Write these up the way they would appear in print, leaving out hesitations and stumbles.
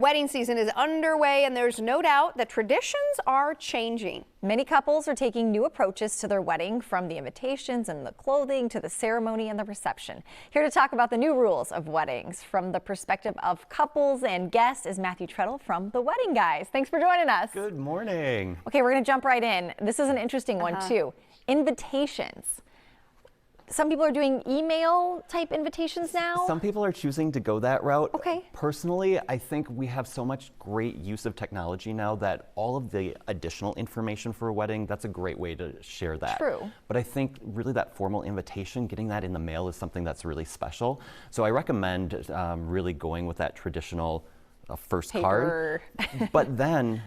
Wedding season is underway, and there's no doubt that traditions are changing. Many couples are taking new approaches to their wedding, from the invitations and the clothing to the ceremony and the reception. Here to talk about the new rules of weddings from the perspective of couples and guests is Matthew Trettel from The Wedding Guys. Thanks for joining us. Good morning. Okay, we're going to jump right in. This is an interesting one too. Invitations. Some people are doing email type invitations now. Some people are choosing to go that route. Okay. Personally, I think we have so much great use of technology now that all of the additional information for a wedding, that's a great way to share that. True. But I think really that formal invitation, getting that in the mail is something that's really special. So I recommend really going with that traditional first Paper. card, but then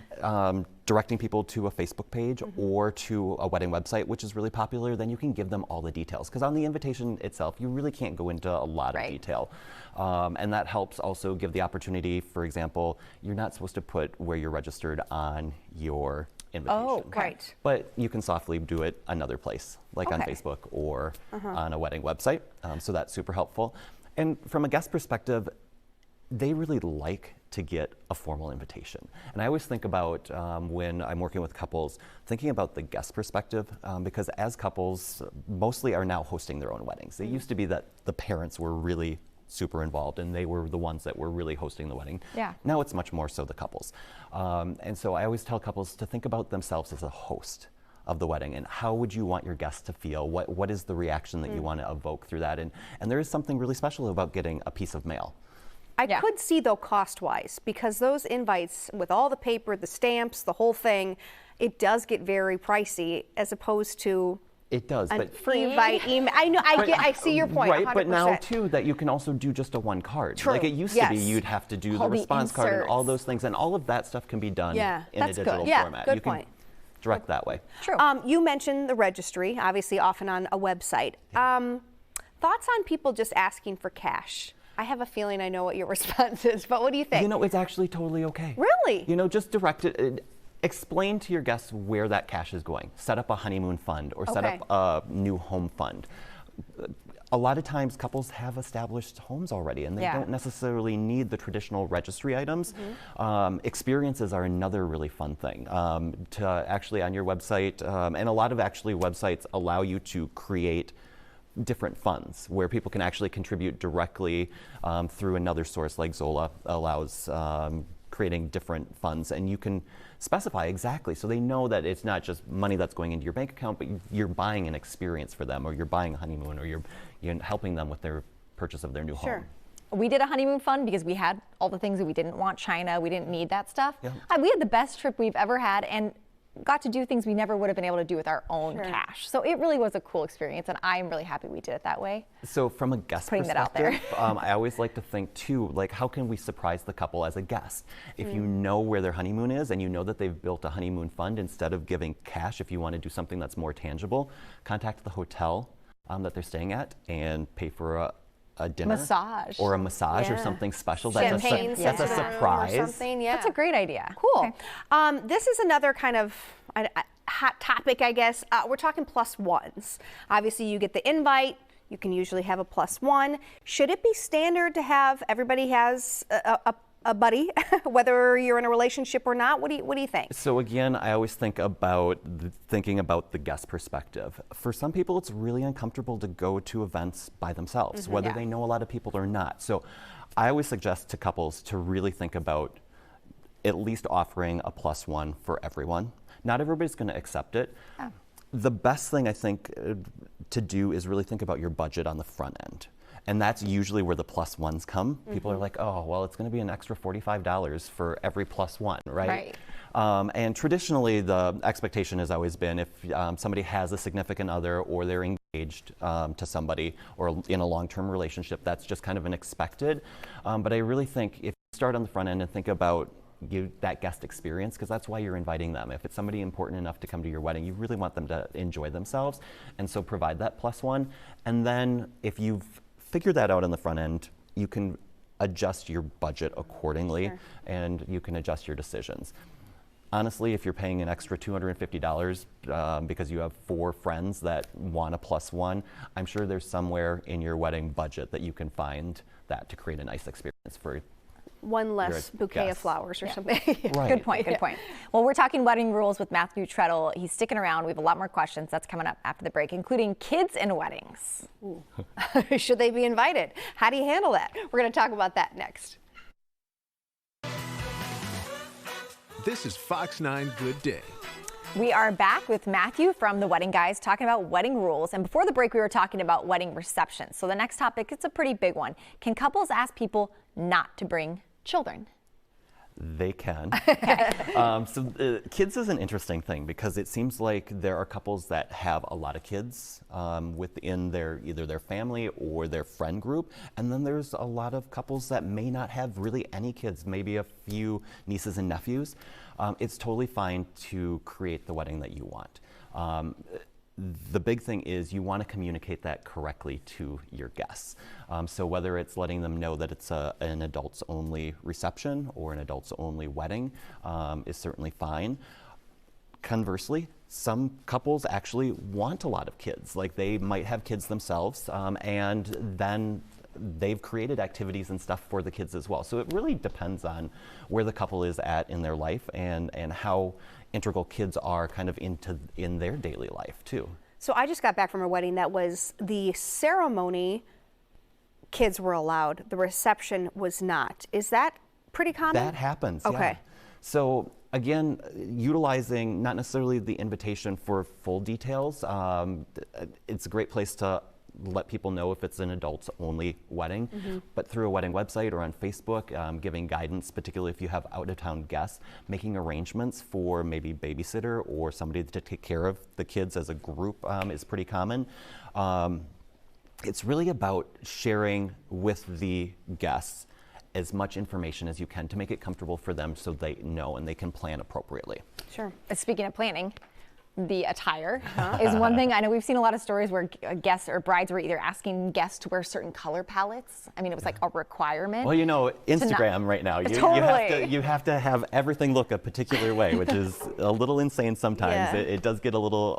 directing people to a Facebook page or to a wedding website, which is really popular. Then you can give them all the details, because on the invitation itself, you really can't go into a lot of detail. And that helps also give the opportunity. For example, you're not supposed to put where you're registered on your invitation. Oh, right. But you can softly do it another place, like on Facebook or on a wedding website. So that's super helpful. And from a guest perspective, they really like to get a formal invitation. And I always think about when I'm working with couples, thinking about the guest perspective, because as couples mostly are now hosting their own weddings. It used to be that the parents were really super involved and they were the ones that were really hosting the wedding. Yeah. Now it's much more so the couples. And so I always tell couples to think about themselves as a host of the wedding, and how would you want your guests to feel? What is the reaction that you want to evoke through that? And there is something really special about getting a piece of mail. I could see, though, cost-wise, because those invites with all the paper, the stamps, the whole thing, it does get very pricey, as opposed to it does, a but free invite email. I know, I see your point. Right, 100%. but now too that you can also do just a one card. True. Like it used to be, you'd have to do All the the response card and all inserts. those things, and all of that stuff can be done in a digital format. Good you point. Can direct that way. True. You mentioned the registry, obviously often on a website. Thoughts on people just asking for cash? I have a feeling I know what your response is, but what do you think? You know, it's actually totally okay. Really? You know, just direct it. Explain to your guests where that cash is going. Set up a honeymoon fund or set up a new home fund. A lot of times couples have established homes already and they don't necessarily need the traditional registry items. Experiences are another really fun thing to actually on your website, and a lot of actually websites allow you to create different funds where people can actually contribute directly through another source, like Zola allows creating different funds, and you can specify exactly so they know that it's not just money that's going into your bank account, but you're buying an experience for them, or you're buying a honeymoon, or you're helping them with their purchase of their new home. We did a honeymoon fund because we had all the things that we didn't want, China, we didn't need that stuff. Yeah. We had the best trip we've ever had and got to do things we never would have been able to do with our own cash. So it really was a cool experience, and I'm really happy we did it that way. So from a guest perspective, I always like to think too, like how can we surprise the couple as a guest? If you know where their honeymoon is and you know that they've built a honeymoon fund, instead of giving cash, if you want to do something that's more tangible, contact the hotel that they're staying at and pay for a dinner massage or a massage or something special. Champagne, that's a surprise. Or something. That's a great idea. Cool. This is another kind of hot topic, I guess. We're talking plus ones. Obviously, you get the invite. You can usually have a plus one. Should it be standard to have everybody has a buddy, whether you're in a relationship or not? What do you think? So again, I always think about thinking about the guest perspective. For some people, it's really uncomfortable to go to events by themselves, whether they know a lot of people or not. So I always suggest to couples to really think about at least offering a plus one for everyone. Not everybody's going to accept it. The best thing I think to do is really think about your budget on the front end. And that's usually where the plus ones come. People are like, oh, well, it's going to be an extra $45 for every plus one, right? And traditionally, the expectation has always been if somebody has a significant other or they're engaged to somebody or in a long-term relationship, that's just kind of an expected. But I really think if you start on the front end and think about that guest experience, because that's why you're inviting them. If it's somebody important enough to come to your wedding, you really want them to enjoy themselves. And so provide that plus one. And then if you've figured that out on the front end, you can adjust your budget accordingly and you can adjust your decisions. Honestly, if you're paying an extra $250 because you have 4 friends that want a plus one, I'm sure there's somewhere in your wedding budget that you can find that to create a nice experience for one less bouquet of flowers or something. Right. Good point, good point. Well, we're talking wedding rules with Matthew Trettel. He's sticking around. We have a lot more questions. That's coming up after the break, including kids in weddings. Should they be invited? How do you handle that? We're going to talk about that next. This is Fox 9 Good Day. We are back with Matthew from The Wedding Guys talking about wedding rules. And before the break, we were talking about wedding receptions. So the next topic, it's a pretty big one. Can couples ask people not to bring children? They can. Kids is an interesting thing because it seems like there are couples that have a lot of kids within either their family or their friend group, and then there's a lot of couples that may not have really any kids, maybe a few nieces and nephews. It's totally fine to create the wedding that you want. The big thing is you want to communicate that correctly to your guests. So whether it's letting them know that it's an adults-only reception or an adults-only wedding is certainly fine. Conversely, some couples actually want a lot of kids. Like they might have kids themselves, and then they've created activities and stuff for the kids as well. So it really depends on where the couple is at in their life and how integral kids are kind of in their daily life too. So I just got back from a wedding that was the ceremony, kids were allowed, the reception was not. Is that pretty common? That happens, okay. Yeah. So again, utilizing not necessarily the invitation for full details, it's a great place to let people know if it's an adults-only wedding, but through a wedding website or on Facebook, giving guidance, particularly if you have out-of-town guests, making arrangements for maybe babysitter or somebody to take care of the kids as a group is pretty common. It's really about sharing with the guests as much information as you can to make it comfortable for them so they know and they can plan appropriately. Sure. Speaking of planning, the attire is one thing. I know we've seen a lot of stories where guests or brides were either asking guests to wear certain color palettes. I mean, it was like a requirement. Well, you know, Instagram right now, you have to have everything look a particular way, which is a little insane sometimes. Yeah. It does get a little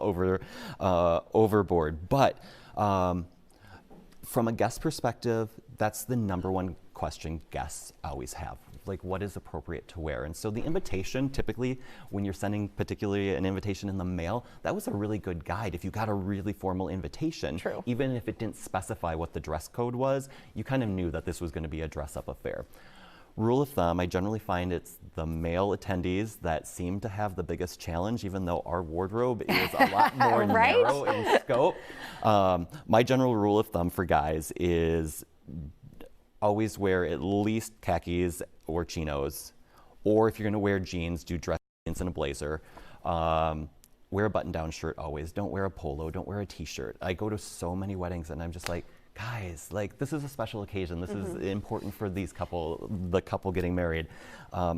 overboard. But from a guest perspective, that's the number one question guests always have. Like, what is appropriate to wear? And so the invitation, typically when you're sending particularly an invitation in the mail, that was a really good guide. If you got a really formal invitation, True. Even if it didn't specify what the dress code was, you kind of knew that this was going to be a dress-up affair. Rule of thumb, I generally find it's the male attendees that seem to have the biggest challenge, even though our wardrobe is a lot more Right? narrow in scope. My general rule of thumb for guys is always wear at least khakis or chinos, or if you're going to wear jeans, do dress jeans and a blazer. Wear a button-down shirt always. Don't wear a polo. Don't wear a t-shirt. I go to so many weddings and I'm just like, guys, like this is a special occasion. This is important for the couple getting married.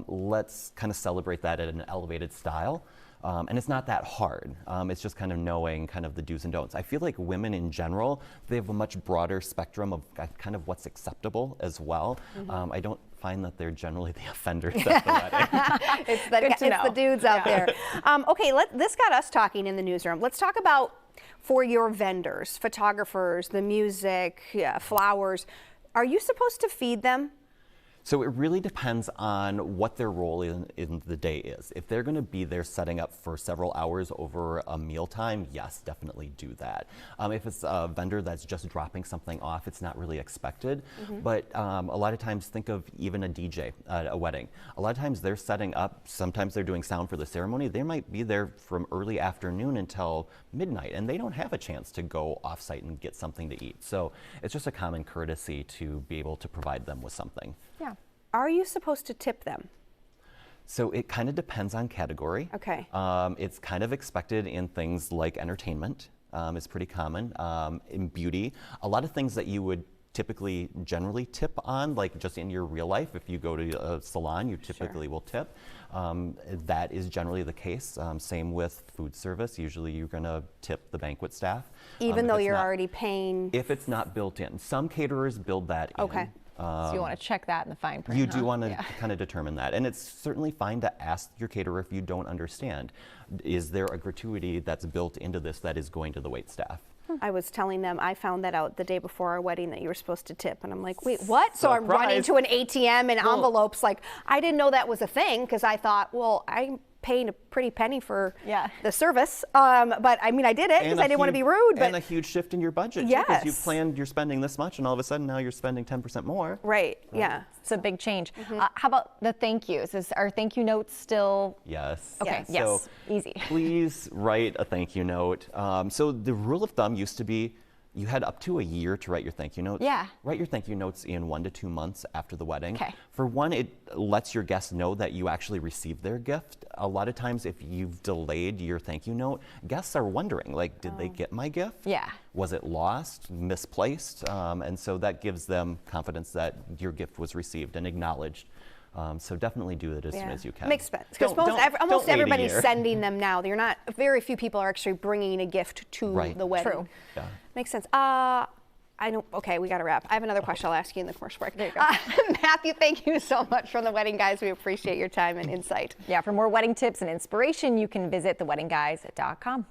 Let's kind of celebrate that at an elevated style. And it's not that hard. It's just kind of knowing kind of the do's and don'ts. I feel like women in general, they have a much broader spectrum of kind of what's acceptable as well. I don't find that they're generally the offenders at the wedding. It's the dudes out there. Okay, this got us talking in the newsroom. Let's talk about for your vendors, photographers, the music, flowers. Are you supposed to feed them? So it really depends on what their role in the day is. If they're going to be there setting up for several hours over a mealtime, yes, definitely do that. If it's a vendor that's just dropping something off, it's not really expected. But a lot of times, think of even a DJ at a wedding. A lot of times they're setting up, sometimes they're doing sound for the ceremony. They might be there from early afternoon until midnight, and they don't have a chance to go off-site and get something to eat. So it's just a common courtesy to be able to provide them with something. Yeah. Are you supposed to tip them? So it kind of depends on category. Okay. It's kind of expected in things like entertainment. It's pretty common. In beauty, a lot of things that you would typically generally tip on, like just in your real life. If you go to a salon, you typically will tip. That is generally the case. Same with food service. Usually you're going to tip the banquet staff. Even though you're already paying? If it's not built in. Some caterers build that in. Okay. So you want to check that in the fine print. You do want to kind of determine that. And it's certainly fine to ask your caterer if you don't understand. Is there a gratuity that's built into this that is going to the wait staff? I was telling them I found that out the day before our wedding that you were supposed to tip, and I'm like, wait, what? So I'm running to an ATM and envelopes. Like, I didn't know that was a thing because I thought, well, I'm paying a pretty penny for the service. But I mean, I did it because I didn't want to be rude. But and a huge shift in your budget. Yes. Because you planned you're spending this much, and all of a sudden now you're spending 10% more. Right. Yeah. It's a big change. How about the thank yous? Are thank you notes still? Yes. Okay. Yes. Yes. So Easy. Please write a thank you note. So the rule of thumb used to be you had up to a year to write your thank you notes. Yeah. Write your thank you notes in 1 to 2 months after the wedding. Okay. For one, it lets your guests know that you actually received their gift. A lot of times if you've delayed your thank you note, guests are wondering, like, did they get my gift? Yeah. Was it lost, misplaced? And so that gives them confidence that your gift was received and acknowledged. So definitely do it as soon as you can. Makes sense. Because almost everybody's sending them now. Very few people are actually bringing a gift to the wedding. True. Yeah. Makes sense. Okay, we got to wrap. I have another question I'll ask you in the commercial break. There you go. Matthew, thank you so much from The Wedding Guys. We appreciate your time and insight. Yeah, for more wedding tips and inspiration, you can visit theweddingguys.com.